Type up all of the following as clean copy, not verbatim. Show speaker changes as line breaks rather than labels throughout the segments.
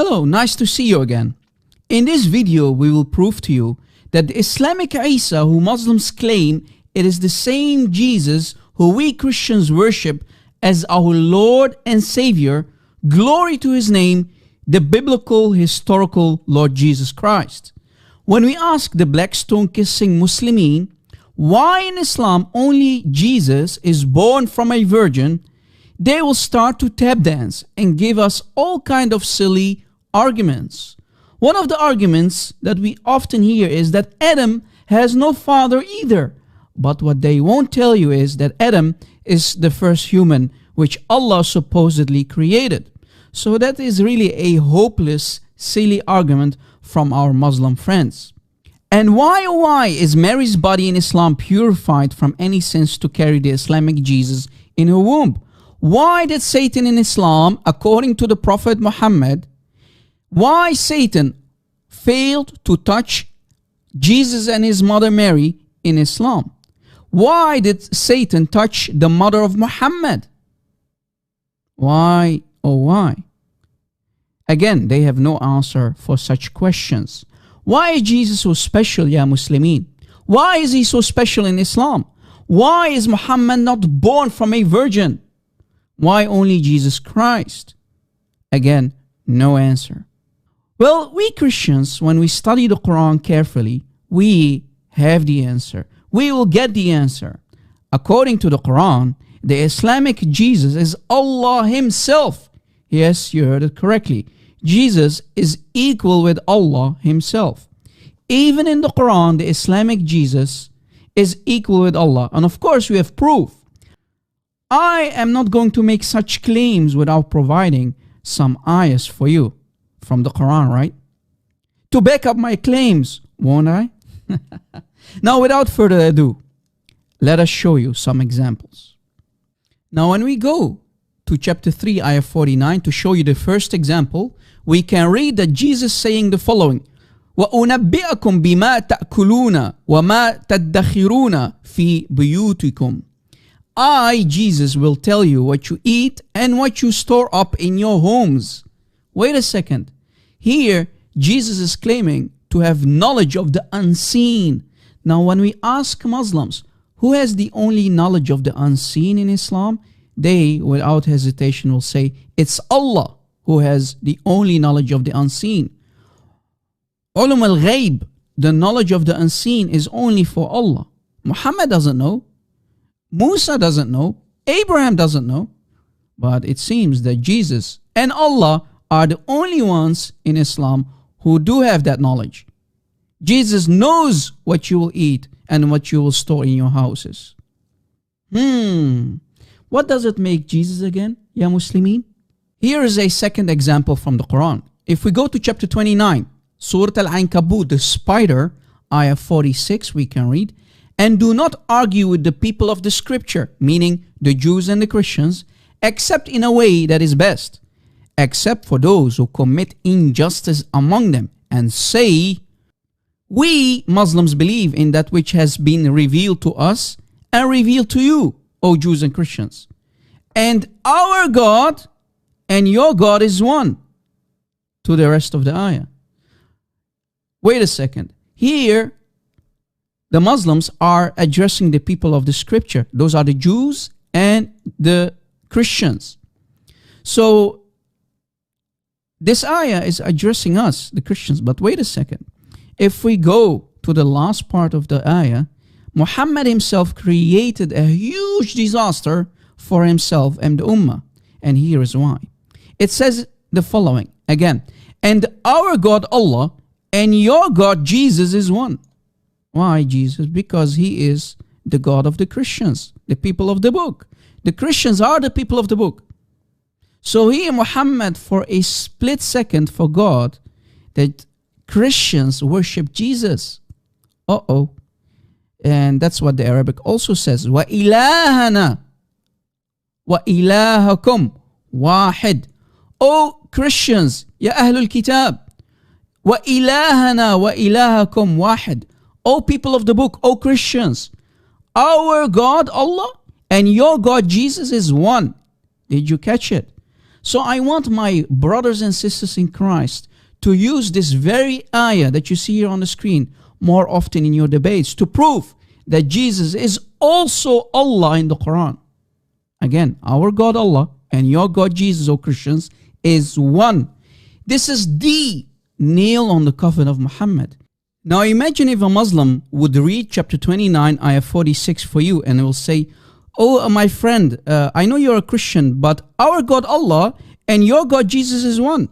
Hello, nice to see you again. In this video, we will prove to you that the Islamic Isa, who Muslims claim it is the same Jesus who we Christians worship as our Lord and Savior, glory to his name, the biblical historical Lord Jesus Christ. When we ask the black stone-kissing Muslimin why in Islam only Jesus is born from a virgin, they will start to tap dance and give us all kind of silly arguments. One of the arguments that we often hear is that Adam has no father either. But what they won't tell you is that Adam is the first human which Allah supposedly created. So that is really a hopeless, silly argument from our Muslim friends. And why is Mary's body in Islam purified from any sins to carry the Islamic Jesus in her womb? Why did Satan in Islam, according to the Prophet Muhammad, why Satan failed to touch Jesus and his mother Mary in Islam? Why did Satan touch the mother of Muhammad? Why, oh why? Again, they have no answer for such questions. Why is Jesus so special, ya Muslimin? Why is he so special in Islam? Why is Muhammad not born from a virgin? Why only Jesus Christ? Again, no answer. Well, we Christians, when we study the Quran carefully, we have the answer. We will get the answer. According to the Quran, the Islamic Jesus is Allah himself. Yes, you heard it correctly. Jesus is equal with Allah himself. Even in the Quran, the Islamic Jesus is equal with Allah. And of course, we have proof. I am not going to make such claims without providing some ayahs for you from the Quran, right? To back up my claims, won't I? Now, without further ado, let us show you some examples. Now, when we go to chapter 3, ayah 49, to show you the first example, we can read that Jesus saying the following, وَأُنَبِّئَكُمْ بِمَا تَأْكُلُونَ وَمَا تَدَّخِرُونَ فِي بُيُوتِكُمْ. I, Jesus, will tell you what you eat and what you store up in your homes. Wait a second. Here, Jesus is claiming to have knowledge of the unseen. Now, when we ask Muslims, who has the only knowledge of the unseen in Islam? They, without hesitation, will say, it's Allah who has the only knowledge of the unseen. Ulum al-Ghayb, the knowledge of the unseen, is only for Allah. Muhammad doesn't know. Musa doesn't know. Abraham doesn't know. But it seems that Jesus and Allah are the only ones in Islam who do have that knowledge. Jesus knows what you will eat and what you will store in your houses. What does it make Jesus again, ya Muslimin? Here is a second example from the Quran. If we go to chapter 29, Surah Al-Ankabut, the spider, ayah 46, we can read, and do not argue with the people of the scripture, meaning the Jews and the Christians, except in a way that is best, except for those who commit injustice among them, and say, we Muslims believe in that which has been revealed to us and revealed to you, O Jews and Christians. And our God and your God is one. To the rest of the ayah. Wait a second. Here, the Muslims are addressing the people of the scripture. Those are the Jews and the Christians. So, this ayah is addressing us, the Christians. But wait a second. If we go to the last part of the ayah, Muhammad himself created a huge disaster for himself and the Ummah. And here is why. It says the following, again, and our God Allah and your God Jesus is one. Why Jesus? Because he is the God of the Christians, the people of the book. The Christians are the people of the book. So here Muhammad for a split second forgot that Christians worship Jesus. And that's what the Arabic also says. وَإِلَهَنَا وَإِلَهَكُمْ وَاحِدٌ. O Christians, ya Ahlul Kitab, وَإِلَهَنَا وَإِلَهَكُمْ وَاحِدٌ. O people of the book, O Christians, our God Allah and your God Jesus is one. Did you catch it? So I want my brothers and sisters in Christ to use this very ayah that you see here on the screen more often in your debates to prove that Jesus is also Allah in the Quran. Again, our God Allah and your God Jesus, O Christians, is one. This is the nail on the coffin of Muhammad. Now imagine if a Muslim would read chapter 29, ayah 46 for you, and it will say, oh, my friend, I know you're a Christian, but our God Allah and your God Jesus is one.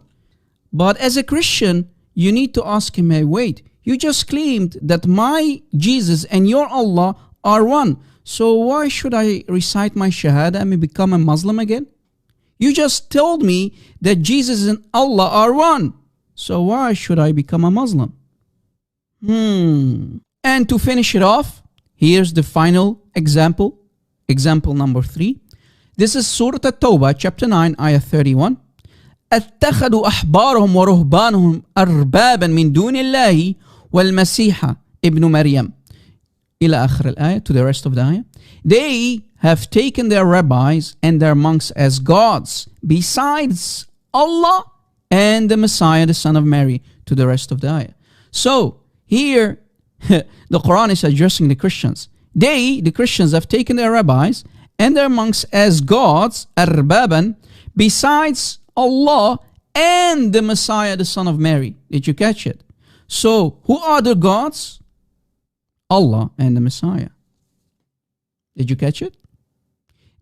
But as a Christian, you need to ask him, hey, wait, you just claimed that my Jesus and your Allah are one. So why should I recite my Shahada and become a Muslim again? You just told me that Jesus and Allah are one. So why should I become a Muslim? And to finish it off, here's the final example. Example number 3. This is Surah At-Tawbah, chapter 9, ayah 31. اتخذوا أحبارهم ورهبانهم أربابا من دون الله والمسيح ابن مريم إلى آخر الآية, to the rest of the ayah. They have taken their rabbis and their monks as gods besides Allah and the Messiah, the son of Mary, to the rest of the ayah. So here the Quran is addressing the Christians. They, the Christians, have taken their rabbis and their monks as gods, arbaban, besides Allah and the Messiah, the son of Mary. Did you catch it? So who are the gods? Allah and the Messiah. Did you catch it?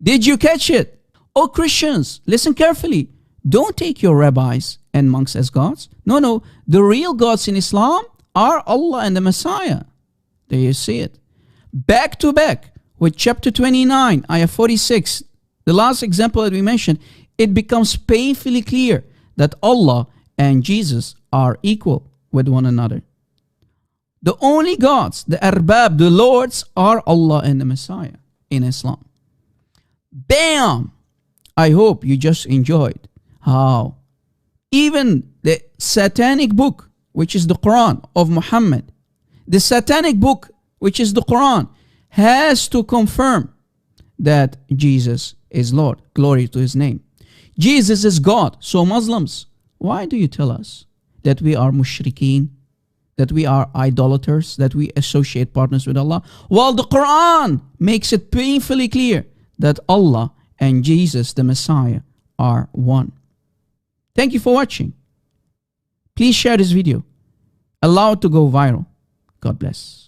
Did you catch it? Oh, Christians, listen carefully. Don't take your rabbis and monks as gods. No, no. The real gods in Islam are Allah and the Messiah. There you see it. Back to back with chapter 29, ayah 46, the last example that we mentioned, it becomes painfully clear that Allah and Jesus are equal with one another. The only gods, the arbab, the lords, are Allah and the Messiah in Islam. Bam! I hope you just enjoyed how even the satanic book, which is the Quran of Muhammad, the satanic book, which is the Quran, has to confirm that Jesus is Lord. Glory to his name. Jesus is God. So Muslims, why do you tell us that we are mushrikeen, that we are idolaters, that we associate partners with Allah, while the Quran makes it painfully clear that Allah and Jesus, the Messiah, are one? Thank you for watching. Please share this video. Allow it to go viral. God bless.